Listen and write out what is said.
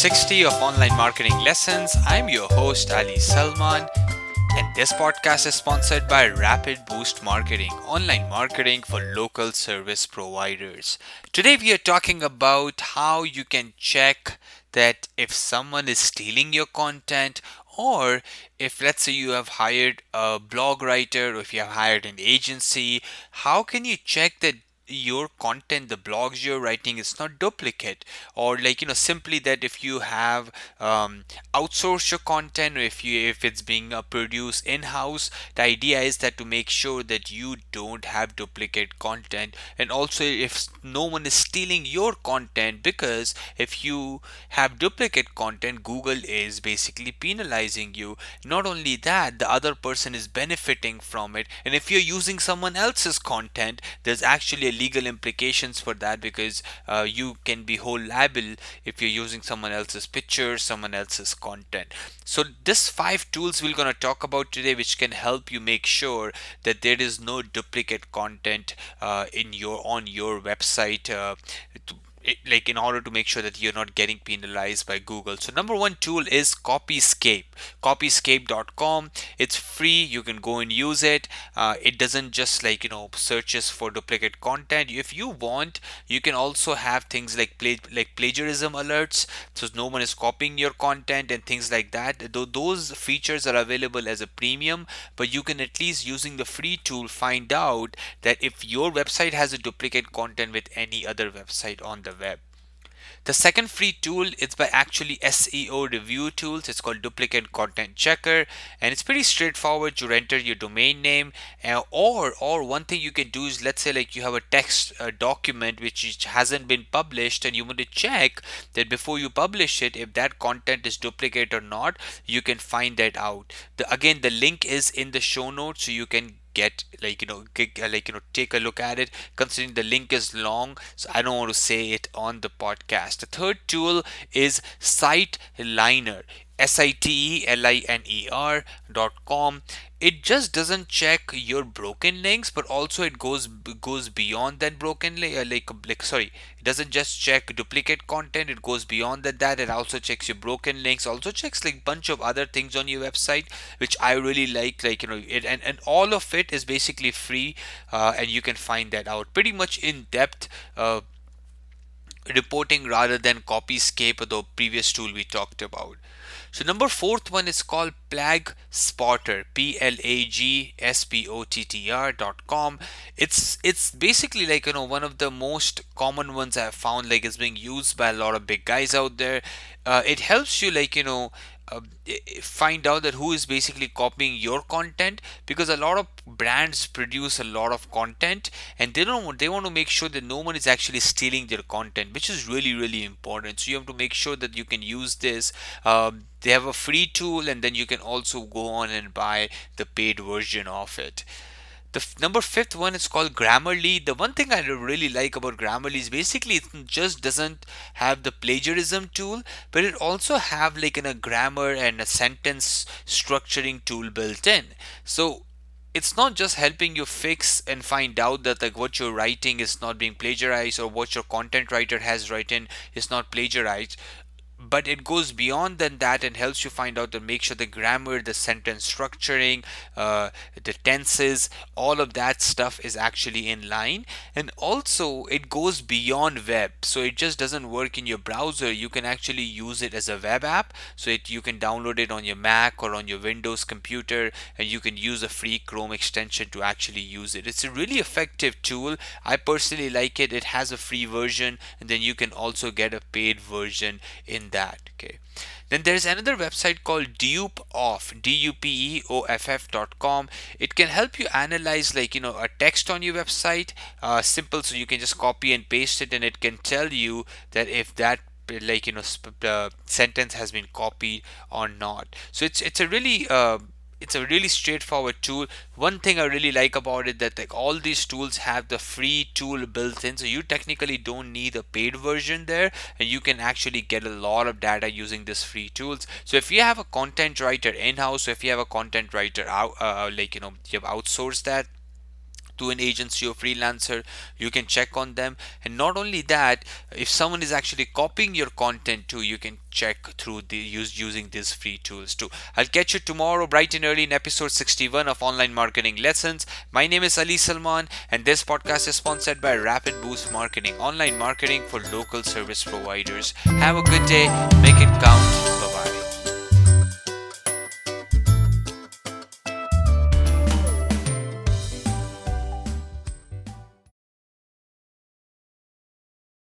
360 of online marketing lessons. I'm your host Ali Salman, and this podcast is sponsored by Rapid Boost Marketing, online marketing for local service providers. Today we are talking about how you can check that if someone is stealing your content, or if, let's say, you have hired a blog writer, or if you have hired an agency, how can you check that your content, the blogs you're writing, is not duplicate? Or, simply that if you have outsourced your content, or if it's being produced in-house, the idea is that to make sure that you don't have duplicate content, and also if no one is stealing your content, because if you have duplicate content, Google is basically penalizing you. Not only that, the other person is benefiting from it, and if you're using someone else's content, there's actually a legal implications for that, because you can be whole liable if you're using someone else's picture, someone else's content. So this 5 tools we're going to talk about today, which can help you make sure that there is no duplicate content in your on your website, in order to make sure that you're not getting penalized by Google. So number one tool is Copyscape. Copyscape.com. It's free. You can go and use it. It doesn't just searches for duplicate content. If you want, you can also have things like plagiarism alerts, so no one is copying your content and things like that. Those features are available as a premium, but you can, at least using the free tool, find out that if your website has a duplicate content with any other website on the web. The second free tool is by actually SEO review tools. It's called Duplicate Content Checker, and it's pretty straightforward. You enter your domain name, or one thing you can do is, let's say like you have a text document which hasn't been published, and you want to check that before you publish it if that content is duplicate or not. You can find that out. Again, the link is in the show notes, so you can take a look at it, considering the link is long, so I don't want to say it on the podcast. The third tool is SiteLiner, SiteLiner.com. It just doesn't check your broken links, but also it goes beyond that broken link. It doesn't just check duplicate content. It goes beyond that. It also checks your broken links. Also checks like bunch of other things on your website, which I really like. It, and all of it is basically free, and you can find that out pretty much in depth. Reporting rather than Copyscape, or the previous tool we talked about. So number fourth one is called Plag Spotter, PLAGSPOTTR.com. It's basically one of the most common ones I've found, is being used by a lot of big guys out there. It helps you uh, find out that who is basically copying your content, because a lot of brands produce a lot of content, and they want to make sure that no one is actually stealing their content, which is really, really important. So you have to make sure that you can use this. They have a free tool, and then you can also go on and buy the paid version of it. The number fifth one is called Grammarly. The one thing I really like about Grammarly is basically it just doesn't have the plagiarism tool, but it also have a grammar and a sentence structuring tool built in. So it's not just helping you fix and find out that what you're writing is not being plagiarized, or what your content writer has written is not plagiarized, but it goes beyond than that and helps you find out to make sure the grammar, the sentence structuring, the tenses, all of that stuff is actually in line. And also it goes beyond web, so it just doesn't work in your browser. You can actually use it as a web app, so you can download it on your Mac or on your Windows computer, and you can use a free Chrome extension to actually use it. It's a really effective tool. I personally like it. It has a free version, and then you can also get a paid version in that. Okay, then there's another website called Dupeoff, Dupeoff.com. It can help you analyze a text on your website, simple, so you can just copy and paste it, and it can tell you that if that sentence has been copied or not. So it's a really straightforward tool. One thing I really like about it, that all these tools have the free tool built in, so you technically don't need a paid version there, and you can actually get a lot of data using this free tools. So if you have a content writer in-house, so if you have a content writer out, you have outsourced that, to an agency or freelancer, you can check on them. And not only that, if someone is actually copying your content too, you can check through using these free tools too. I'll catch you tomorrow bright and early in episode 61 of Online Marketing Lessons. My name is Ali Salman, and this podcast is sponsored by Rapid Boost Marketing, online marketing for local service providers. Have a good day, make it count. Bye bye.